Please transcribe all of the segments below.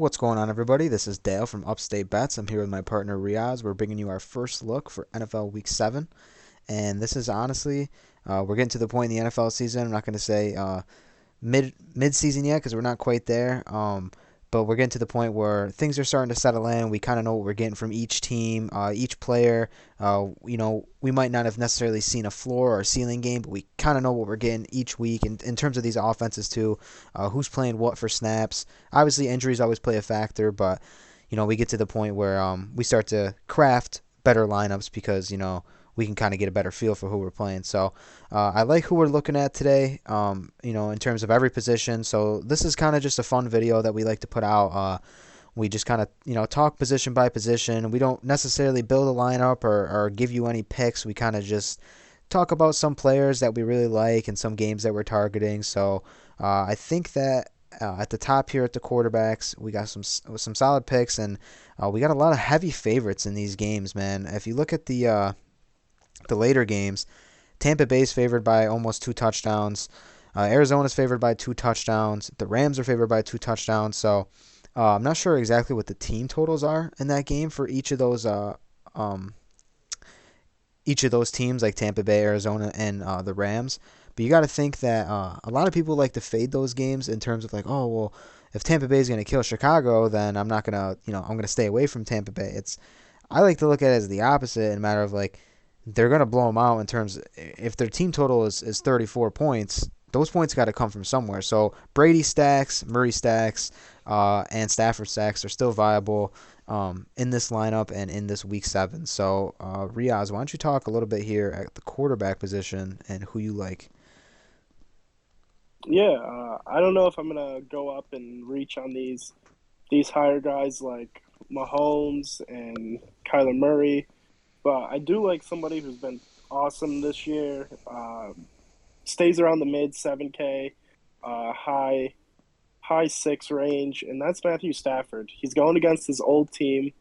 What's going on, everybody? This is Dale from Upstate Bets. I'm here with my partner Riaz. We're bringing you our first look for NFL Week 7. And this is honestly, we're getting to the point in the NFL season. I'm not going to say mid-season yet because we're not quite there. But we're getting to the point where things are starting to settle in. We kind of know what we're getting from each team, each player. We might not have necessarily seen a floor or a ceiling game, but we kind of know what we're getting each week. And in terms of these offenses too, who's playing what for snaps. Obviously, injuries always play a factor, but we get to the point where we start to craft better lineups because we can kind of get a better feel for who we're playing. So I like who we're looking at today, in terms of every position. So this is kind of just a fun video that we like to put out. We just kind of, talk position by position. We don't necessarily build a lineup or give you any picks. We kind of just talk about some players that we really like and some games that we're targeting. So I think that at the top here at the quarterbacks, we got some solid picks, and we got a lot of heavy favorites in these games, man. If you look at the later games, Tampa Bay's favored by almost 2 touchdowns. Arizona's favored by 2 touchdowns. The Rams are favored by 2 touchdowns. So I'm not sure exactly what the team totals are in that game for each of those teams, like Tampa Bay, Arizona, and the Rams. But you got to think that a lot of people like to fade those games in terms of like, oh well, if Tampa Bay is going to kill Chicago, then I'm not gonna, I'm going to stay away from Tampa Bay. I like to look at it as the opposite in a matter of like, they're going to blow them out in terms if their team total is 34 points, those points got to come from somewhere. So Brady stacks, Murray stacks, and Stafford stacks are still viable in this lineup and in this Week 7. So, Riaz, why don't you talk a little bit here at the quarterback position and who you like? Yeah, I don't know if I'm gonna go up and reach on these higher guys like Mahomes and Kyler Murray, but I do like somebody who's been awesome this year. Stays around the mid 7K, high six range, and that's Matthew Stafford. He's going against his old team.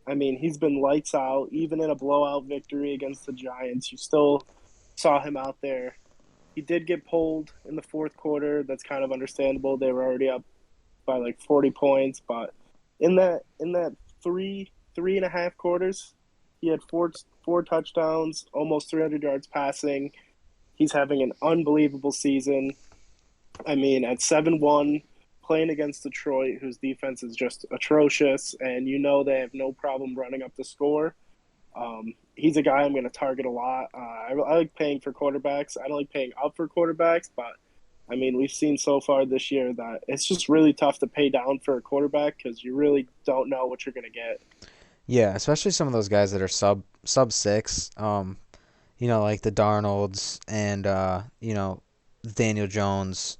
I mean, he's been lights out, even in a blowout victory against the Giants. You still saw him out there. He did get pulled in the fourth quarter. That's kind of understandable. They were already up by like 40 points, but in that three and a half quarters, he had four touchdowns, almost 300 yards passing. He's having an unbelievable season. I mean, at 7-1, playing against Detroit, whose defense is just atrocious, and they have no problem running up the score. He's a guy I'm going to target a lot. I like paying for quarterbacks. I don't like paying up for quarterbacks, but I mean, we've seen so far this year that it's just really tough to pay down for a quarterback because you really don't know what you're going to get. Yeah, especially some of those guys that are sub 6. Like the Darnolds and Daniel Jones.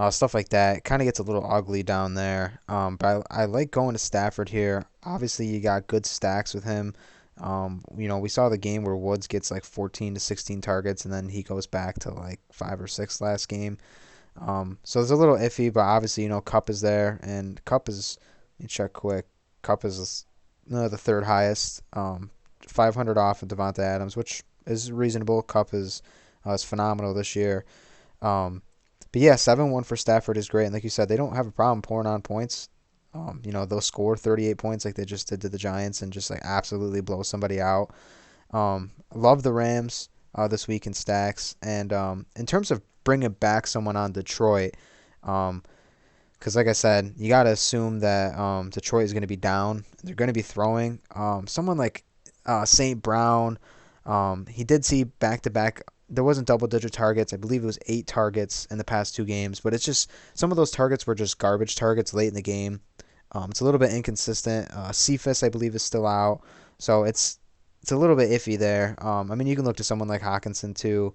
Stuff like that. Kind of gets a little ugly down there. But I like going to Stafford here. Obviously, you got good stacks with him. We saw the game where Woods gets like 14 to 16 targets, and then he goes back to like 5 or 6 last game. So it's a little iffy, but obviously, Kupp is there, and Kupp is, let me check quick. Kupp is the third highest, 500 off of Devonta Adams, which is reasonable. Kupp is phenomenal this year. But yeah, 7-1 for Stafford is great. And like you said, they don't have a problem pouring on points. They'll score 38 points like they just did to the Giants and just like absolutely blow somebody out. Love the Rams this week in stacks. And in terms of bringing back someone on Detroit, because like I said, you got to assume that Detroit is going to be down. They're going to be throwing. Someone like St. Brown, he did see back-to-back. There wasn't double-digit targets. I believe it was 8 targets in the past 2 games. But it's just some of those targets were just garbage targets late in the game. It's a little bit inconsistent. Cephas, I believe, is still out. So it's a little bit iffy there. I mean, you can look to someone like Hawkinson, too,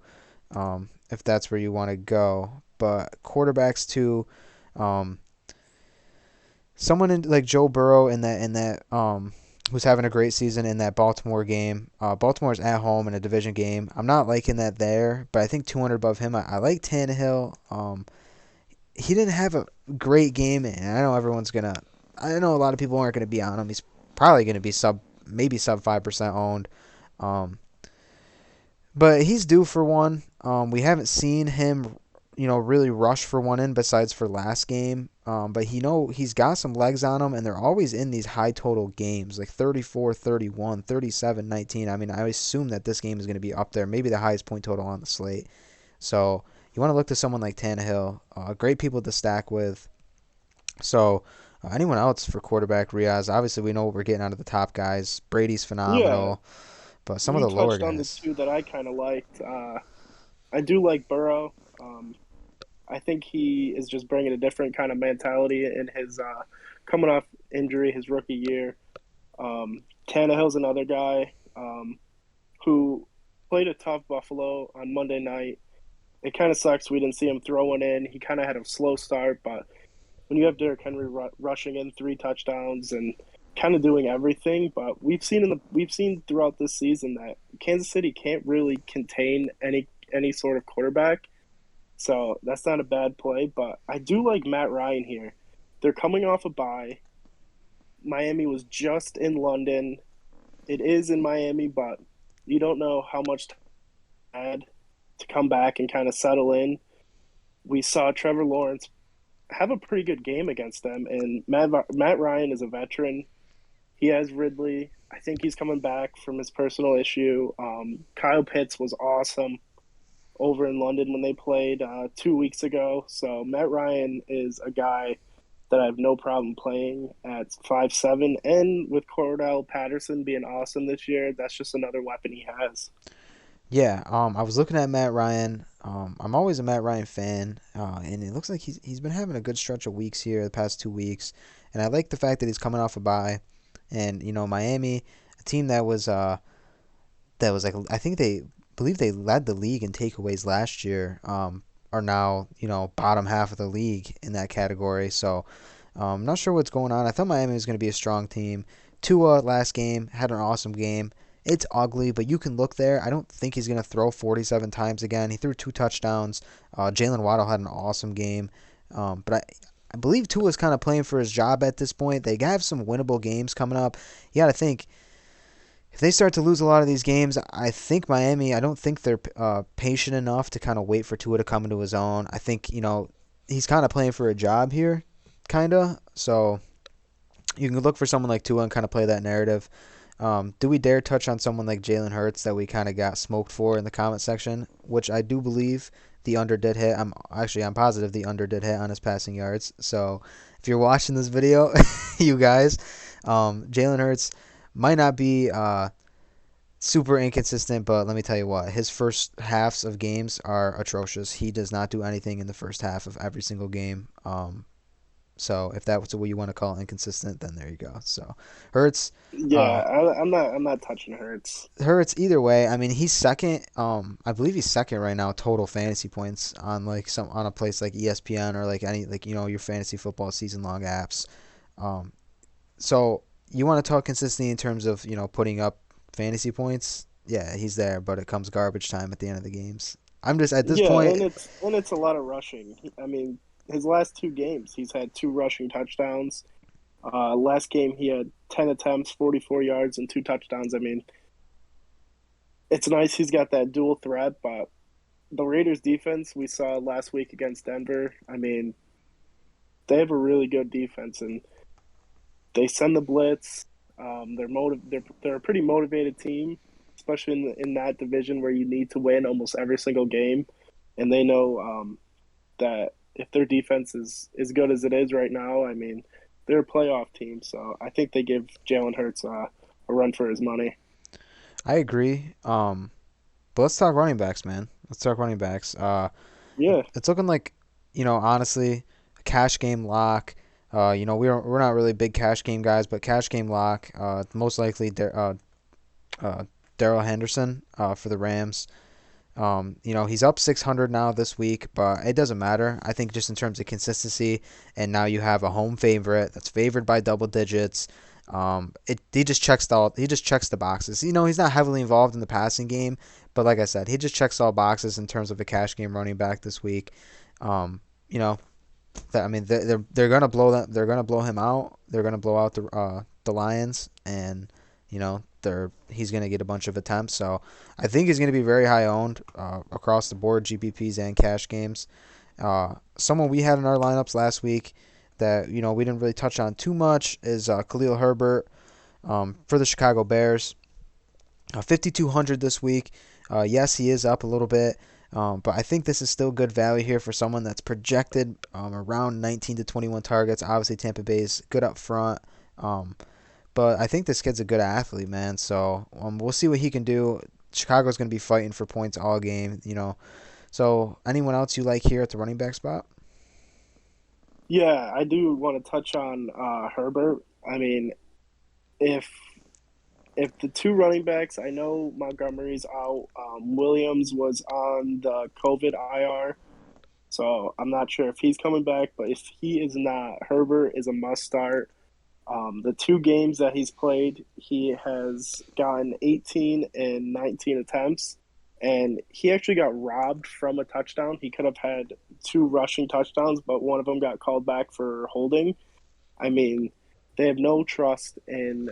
if that's where you want to go. But quarterbacks, too, someone like Joe Burrow in that who's having a great season in that Baltimore game. Baltimore's at home in a division game. I'm not liking that there, but I think 200 above him. I like Tannehill. He didn't have a great game, and I know I know a lot of people aren't going to be on him. He's probably going to be maybe sub 5% owned. But he's due for one. We haven't seen him really rush for one in besides for last game. But he's got some legs on him, and they're always in these high total games, like 34, 31, 37, 19. I mean, I assume that this game is going to be up there, maybe the highest point total on the slate. So you want to look to someone like Tannehill, great people to stack with. So anyone else for quarterback, Riaz? Obviously, we know what we're getting out of the top guys. Brady's Yeah, phenomenal, but some of you the lower touched on the guys. two that I kind of liked. I do like Burrow. I think he is just bringing a different kind of mentality in his coming off injury his rookie year. Tannehill's another guy who played a tough Buffalo on Monday night. It kind of sucks we didn't see him throwing in. He kind of had a slow start, but when you have Derrick Henry rushing in 3 touchdowns and kind of doing everything, but we've seen throughout this season that Kansas City can't really contain any sort of quarterback. So that's not a bad play, but I do like Matt Ryan here. They're coming off a bye. Miami was just in London. It is in Miami, but you don't know how much time they had to come back and kind of settle in. We saw Trevor Lawrence have a pretty good game against them, and Matt Ryan is a veteran. He has Ridley. I think he's coming back from his personal issue. Kyle Pitts was awesome over in London when they played 2 weeks ago. So Matt Ryan is a guy that I have no problem playing at 5'7", and with Cordell Patterson being awesome this year, that's just another weapon he has. Yeah, I was looking at Matt Ryan. I'm always a Matt Ryan fan, and it looks like he's been having a good stretch of weeks here the past 2 weeks, and I like the fact that he's coming off a bye, and Miami, a team that was like I think they believe they led the league in takeaways last year, are now bottom half of the league in that category. So I'm not sure what's going on. I thought Miami was going to be a strong team. Tua last game had an awesome game. It's ugly, but you can look there. I don't think he's going to throw 47 times again. He threw 2 touchdowns. Jalen Waddle had an awesome game. But I believe Tua's kind of playing for his job at this point. They have some winnable games coming up. You got to think, if they start to lose a lot of these games, I think Miami, I don't think they're patient enough to kind of wait for Tua to come into his own. I think, he's kind of playing for a job here, kind of. So you can look for someone like Tua and kind of play that narrative. Do we dare touch on someone like Jalen Hurts that we kind of got smoked for in the comment section, which I do believe the under did hit. I'm positive the under did hit on his passing yards. So if you're watching this video, you guys, Jalen Hurts might not be super inconsistent, but let me tell you what, his first halves of games are atrocious. He does not do anything in the first half of every single game. So if that's what you want to call inconsistent, then there you go. So Hurts, Yeah, I'm not touching Hurts. Either way. I mean, he's second. I believe he's second right now total fantasy points on on a place like ESPN or like any your fantasy football season long apps. Um, so you want to talk consistency in terms of putting up fantasy points? Yeah, he's there, but it comes garbage time at the end of the games. I'm just at this Yeah, point. and it's a lot of rushing. I mean, his last 2 games, he's had 2 rushing touchdowns. Last game, he had 10 attempts, 44 yards, and 2 touchdowns. I mean, it's nice he's got that dual threat, but the Raiders' defense we saw last week against Denver, I mean, they have a really good defense, and they send the blitz. They're a pretty motivated team, especially in that division where you need to win almost every single game, and they know that if their defense is as good as it is right now, I mean, they're a playoff team. So I think they give Jalen Hurts a run for his money. I agree. But let's talk running backs, man. Let's talk running backs. Yeah, It's looking like, honestly, a cash game lock. We're not really big cash game guys, but cash game lock. Most likely, Daryl Henderson for the Rams. He's up 600 now this week, but it doesn't matter. I think just in terms of consistency, and now you have a home favorite that's favored by double digits. He just checks the boxes. He's not heavily involved in the passing game, but like I said, he just checks all boxes in terms of a cash game running back this week. Um, you know, I mean, they're gonna blow that. They're gonna blow him out. They're gonna blow out the Lions, and he's gonna get a bunch of attempts. So I think he's gonna be very high owned across the board, GPPs and cash games. Someone we had in our lineups last week that we didn't really touch on too much is Khalil Herbert for the Chicago Bears. 5,200 this week. Yes, he is up a little bit, but I think this is still good value here for someone that's projected around 19 to 21 targets. Obviously, Tampa Bay's good up front, but I think this kid's a good athlete, man. So we'll see what he can do. Chicago's going to be fighting for points all game. So anyone else you like here at the running back spot? Yeah, I do want to touch on Herbert. I mean, if if the two running backs, I know Montgomery's out. Williams was on the COVID IR, so I'm not sure if he's coming back. But if he is not, Herbert is a must start. The two games that he's played, he has gotten 18 and 19 attempts, and he actually got robbed from a touchdown. He could have had two rushing touchdowns, but one of them got called back for holding. I mean, they have no trust in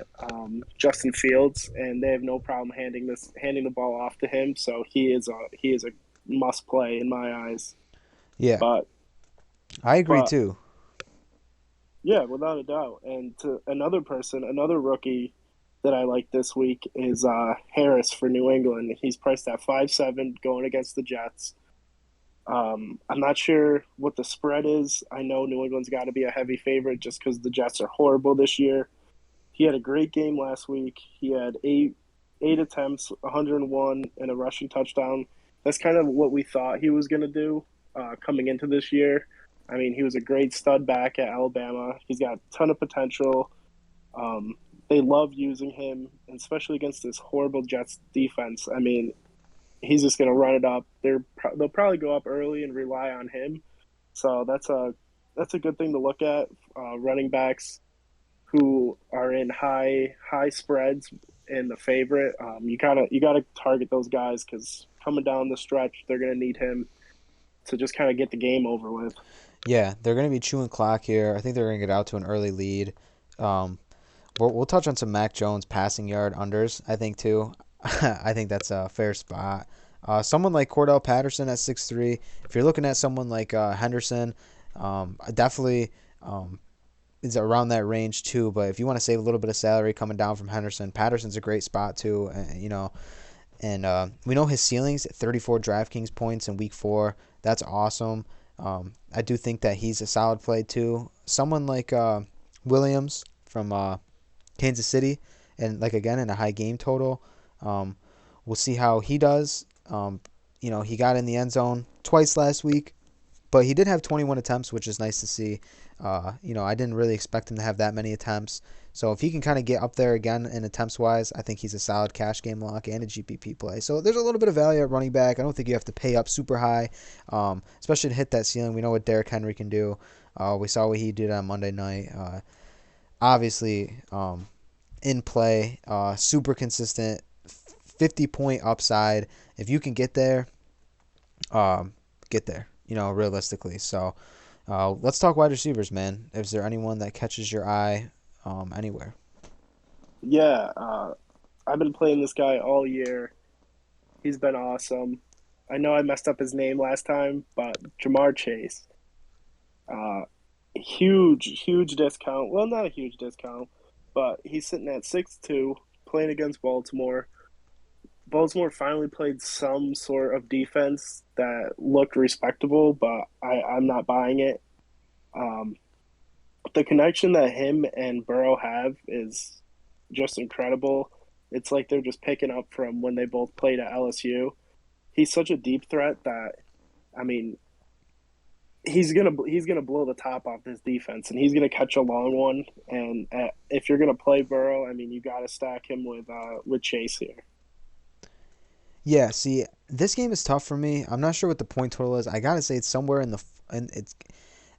Justin Fields, and they have no problem handing the ball off to him. So he is a must play in my eyes. Yeah, But I agree but too. yeah, without a doubt. And to another person, another rookie that I like this week is Harris for New England. He's priced at 5.7 going against the Jets. I'm not sure what the spread is. I know New England's got to be a heavy favorite just because the Jets are horrible this year. He had a great game last week. He had eight attempts, 101, and a rushing touchdown. That's kind of what we thought he was going to do coming into this year. I mean, he was a great stud back at Alabama. He's got a ton of potential. They love using him, especially against this horrible Jets defense. I mean, he's just going to run it up. They'll probably go up early and rely on him. So that's a good thing to look at. Running backs who are in high spreads in the favorite. You gotta target those guys because coming down the stretch, they're going to need him to just kind of get the game over with. Yeah, they're going to be chewing clock here. I think they're going to get out to an early lead. Um, we'll touch on some Mac Jones passing yard unders, I think, too. I think that's a fair spot. Someone like Cordell Patterson at 6'3". If you're looking at someone like Henderson, definitely is around that range too. But if you want to save a little bit of salary coming down from Henderson, Patterson's a great spot too. And we know his ceilings at 34 DraftKings points in Week 4. That's awesome. I do think that he's a solid play too. Someone like Williams from Kansas City, and like again in a high game total. Um, we'll see how he does. He got in the end zone twice last week, but he did have 21 attempts, which is nice to see. I didn't really expect him to have that many attempts. So if he can kind of get up there again in attempts wise, I think he's a solid cash game lock and a GPP play. So there's a little bit of value at running back. I don't think you have to pay up super high, especially to hit that ceiling. We know what Derrick Henry can do. We saw what he did on Monday night. Obviously, in play, super consistent, 50-point upside. If you can get there, realistically. So let's talk wide receivers, man. Is there anyone that catches your eye anywhere? Yeah, I've been playing this guy all year. He's been awesome. I know I messed up his name last time, but Jamar Chase. Uh, huge discount. Well, not a huge discount, but he's sitting at 6.2, playing against Baltimore. Baltimore finally played some sort of defense that looked respectable, but I'm not buying it. Um, the connection that him and Burrow have is just incredible. It's like they're just picking up from when they both played at LSU. He's such a deep threat that, I mean, he's gonna blow the top off this defense, and he's gonna catch a long one. And if you're gonna play Burrow, I mean, you got to stack him with Chase here. Yeah, see, this game is tough for me. I'm not sure what the point total is. I gotta say it's somewhere in the and it's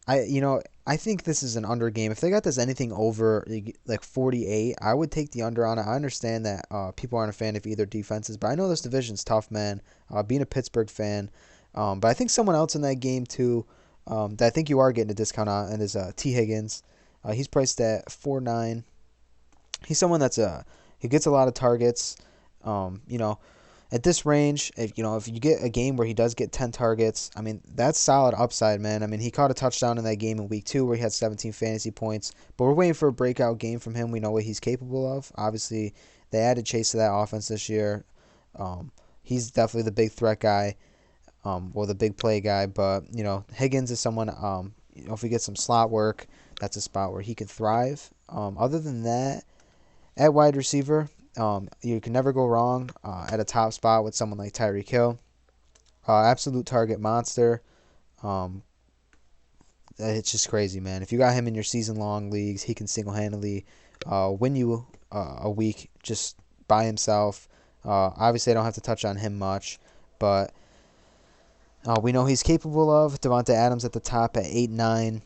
I think this is an under game. If they got this anything over like 48, I would take the under on it. I understand that people aren't a fan of either defenses, but I know this division's tough, man. Being a Pittsburgh fan, but I think someone else in that game too that I think you are getting a discount on, and is T Higgins. He's priced at 4.9. He's someone he gets a lot of targets. Um, you know, at this range, if you get a game where he does get 10 targets, I mean that's solid upside, man. I mean he caught a touchdown in that game in week 2 where he had 17 fantasy points, but we're waiting for a breakout game from him. We know what he's capable of. Obviously, they added Chase to that offense this year. He's definitely the big threat guy, or the big play guy. But Higgins is someone. If we get some slot work, that's a spot where he could thrive. Other than that, at wide receiver, you can never go wrong at a top spot with someone like Tyreek Hill. Absolute target monster. Um, it's just crazy, man. If you got him in your season-long leagues, he can single-handedly win you a week just by himself. Obviously, I don't have to touch on him much, but we know he's capable of. Devonta Adams at the top at 8-9.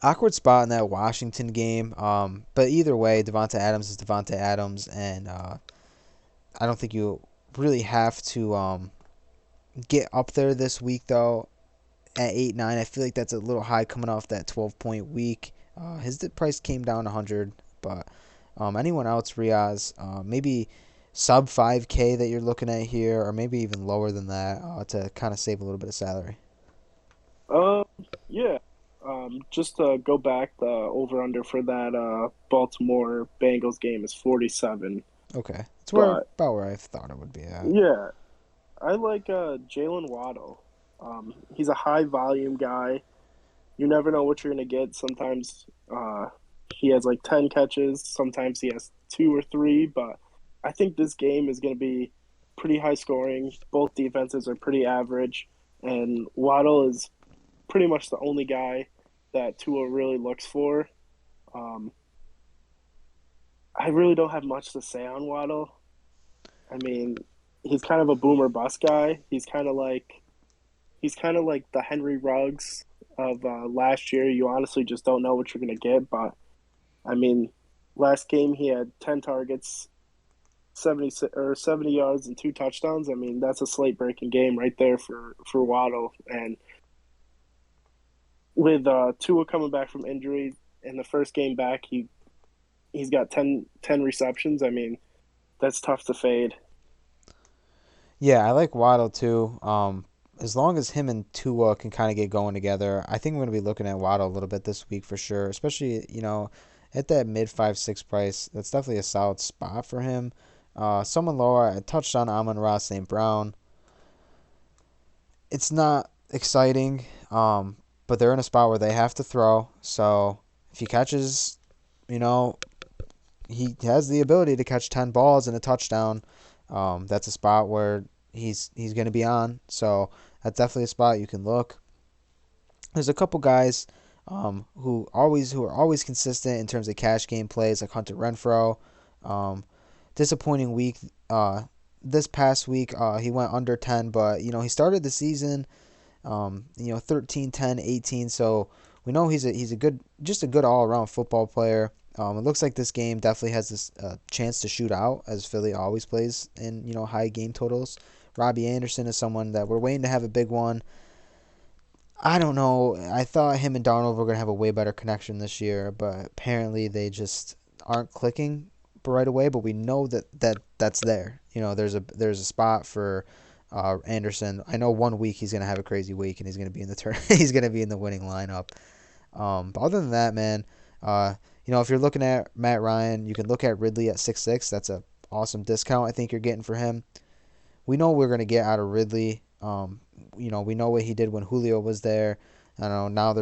Awkward spot in that Washington game. But either way, Devonta Adams is Devonta Adams, and I don't think you really have to get up there this week, though. At 8-9, I feel like that's a little high coming off that 12-point week. His price came down 100, but anyone else, Riaz, maybe sub 5K that you're looking at here, or maybe even lower than that to kind of save a little bit of salary. Uh, yeah. Just to go back, the over under for that Baltimore Bengals game is 47. Okay, it's But about where I thought it would be at. yeah, I like Jalen Waddle. He's a high volume guy. You never know what you're gonna get. Sometimes he has like 10 catches. Sometimes he has two or three. But I think this game is gonna be pretty high scoring. Both defenses are pretty average, and Waddle is pretty much the only guy that Tua really looks for. Um, I really don't have much to say on Waddle. I mean, he's kind of a boomer bust guy. He's kind of like the Henry Ruggs of last year. You honestly just don't know what you're gonna get. But I mean, last game he had 10 targets, 70 yards, and two touchdowns. I mean, that's a slate breaking game right there for Waddle. And with Tua coming back from injury in the first game back, he's got 10 receptions. I mean, that's tough to fade. Yeah, I like Waddle too. As long as him and Tua can kind of get going together, I think we're going to be looking at Waddle a little bit this week for sure. Especially at that mid 5-6 price, that's definitely a solid spot for him. Someone lower, I touched on Amon-Ra St. Brown. It's not exciting, but they're in a spot where they have to throw. So if he catches, you know, he has the ability to catch 10 balls and a touchdown. That's a spot where he's going to be on. So that's definitely a spot you can look. There's a couple guys who are always consistent in terms of cash game plays, like Hunter Renfro. Disappointing week. This past week, he went under 10, but he started the season 13, 10, 18. So we know he's a good all around football player. It looks like this game definitely has this chance to shoot out, as Philly always plays in high game totals. Robbie Anderson is someone that we're waiting to have a big one. I don't know. I thought him and Darnold were gonna have a way better connection this year, but apparently they just aren't clicking right away. But we know that's there. There's a spot for Anderson. I know 1 week he's gonna have a crazy week and he's gonna be in the he's gonna be in the winning lineup. But other than that, man, if you're looking at Matt Ryan, you can look at Ridley at 6.6. That's a awesome discount I think you're getting for him. We know what we're gonna get out of Ridley. We know what he did when Julio was there. I don't know,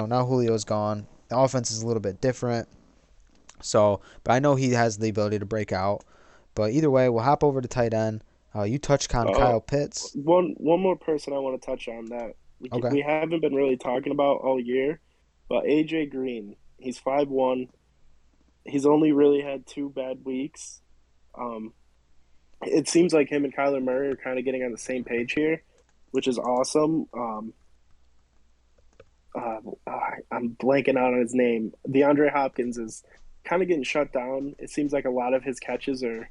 now Julio's gone. The offense is a little bit different. So, but I know he has the ability to break out. But either way, we'll hop over to tight end. You touched on Uh, Kyle Pitts. one more person I want to touch on that Okay. we haven't been really talking about all year, but AJ Green. He's 5'1". He's only really had two bad weeks. Um, it seems like him and Kyler Murray are kind of getting on the same page here, which is awesome. I'm blanking out on his name. DeAndre Hopkins is kind of getting shut down. It seems like a lot of his catches are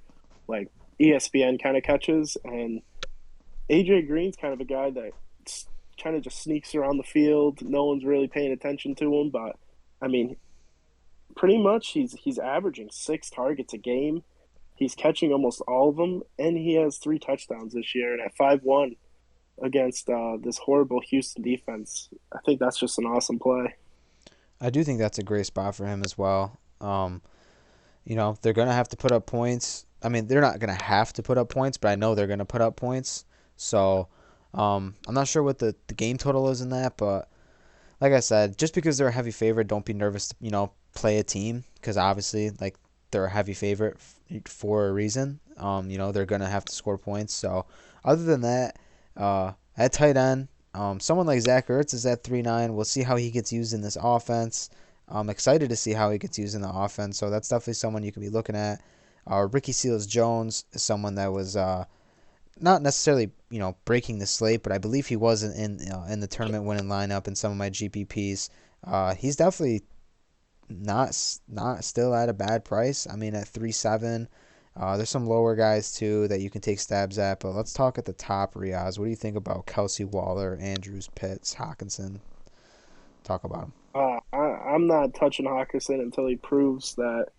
like ESPN kind of catches, and AJ Green's kind of a guy that kind of just sneaks around the field. No one's really paying attention to him, but I mean, pretty much he's averaging 6 targets a game. He's catching almost all of them, and he has 3 touchdowns this year. And at 5-1 against this horrible Houston defense, I think that's just an awesome play. I do think that's a great spot for him as well. They're going to have to put up points. I mean, they're not going to have to put up points, but I know they're going to put up points. So I'm not sure what the game total is in that, but like I said, just because they're a heavy favorite, don't be nervous to, play a team because obviously, like, they're a heavy favorite for a reason. They're going to have to score points. So other than that, at tight end, someone like Zach Ertz is at 3.9. We'll see how he gets used in this offense. I'm excited to see how he gets used in the offense. So that's definitely someone you can be looking at. Ricky Seals-Jones is someone that was not necessarily breaking the slate, but I believe he was in the tournament winning lineup in some of my GPPs. He's definitely not still at a bad price. I mean, at 3.7. There's some lower guys too that you can take stabs at, but let's talk at the top. Riaz, what do you think about Kelsey, Waller, Andrews, Pitts, Hawkinson? Talk about him. I'm not touching Hawkinson until he proves that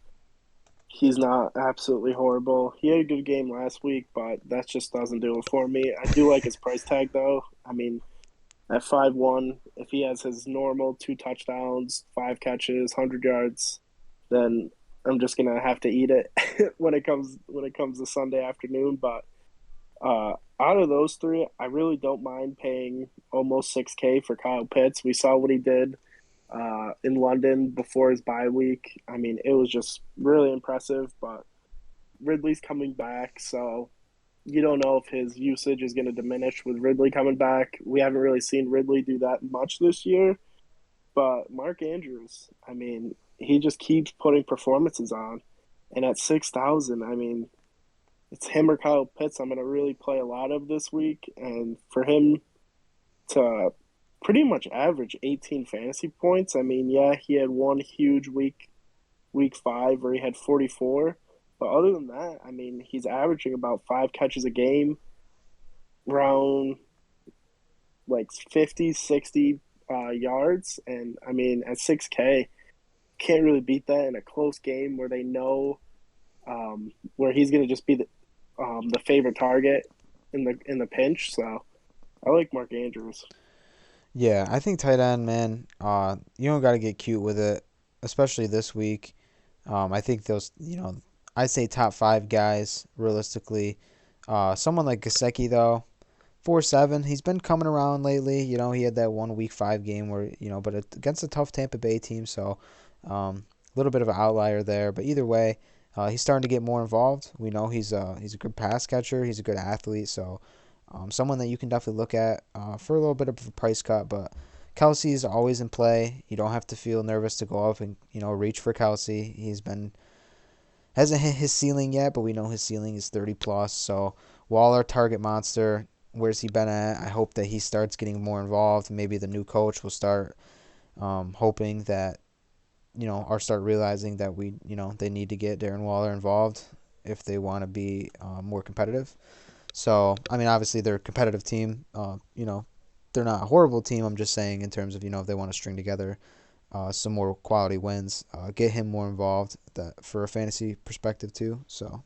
he's not absolutely horrible. He had a good game last week, but that just doesn't do it for me. I do like his price tag though. I mean, at 5-1, if he has his normal 2 touchdowns, 5 catches, 100 yards, then I'm just gonna have to eat it when it comes to Sunday afternoon. But out of those three, I really don't mind paying almost 6K for Kyle Pitts. We saw what he did in London before his bye week. I mean, it was just really impressive. But Ridley's coming back, so you don't know if his usage is going to diminish with Ridley coming back. We haven't really seen Ridley do that much this year. But Mark Andrews, I mean, he just keeps putting performances on. And at 6,000, I mean, it's him or Kyle Pitts I'm going to really play a lot of this week. And for him to pretty much average 18 fantasy points, I mean, yeah, he had one huge week 5 where he had 44. But other than that, I mean, he's averaging about 5 catches a game, around like 50, 60 yards. And I mean, at 6K, can't really beat that in a close game where they know where he's going to just be the favorite target in the pinch. So I like Mark Andrews. Yeah, I think tight end, man. You don't got to get cute with it, especially this week. I think those, I'd say top 5 guys realistically. Someone like Gesicki though, 4.7. He's been coming around lately. He had that one week 5 game where but against a tough Tampa Bay team, so a little bit of an outlier there. But either way, he's starting to get more involved. We know he's a good pass catcher. He's a good athlete, so someone that you can definitely look at for a little bit of a price cut. But Kelsey is always in play. You don't have to feel nervous to go up and reach for Kelsey. Hasn't hit his ceiling yet, but we know his ceiling is 30 plus. So Waller, target monster. Where's he been at? I hope that he starts getting more involved. Maybe the new coach will start hoping that or start realizing that they need to get Darren Waller involved if they want to be more competitive. So I mean, obviously they're a competitive team. They're not a horrible team. I'm just saying in terms of if they want to string together some more quality wins, get him more involved for a fantasy perspective too. So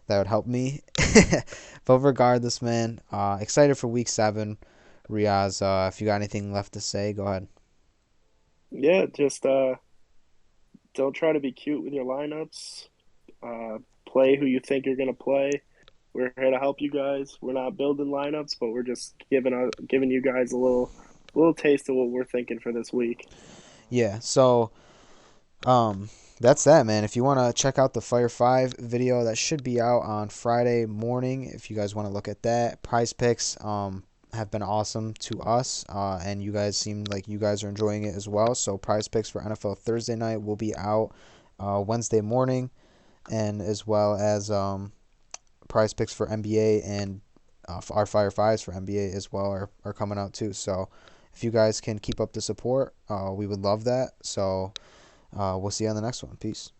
that would help me. But regardless, man, excited for week 7. Riaz, if you got anything left to say, go ahead. Yeah, just don't try to be cute with your lineups. Play who you think you're going to play. We're here to help you guys. We're not building lineups, but we're just giving you guys a little taste of what we're thinking for this week. Yeah, so that's that, man. If you want to check out the Fire 5 video, that should be out on Friday morning. If you guys want to look at that, Prize Picks have been awesome to us, and you guys seem like you guys are enjoying it as well. So Prize Picks for NFL Thursday night will be out Wednesday morning, and as well as Prize Picks for NBA and our Fire 5s for NBA as well are coming out too. So if you guys can keep up the support, we would love that. So we'll see you on the next one. Peace.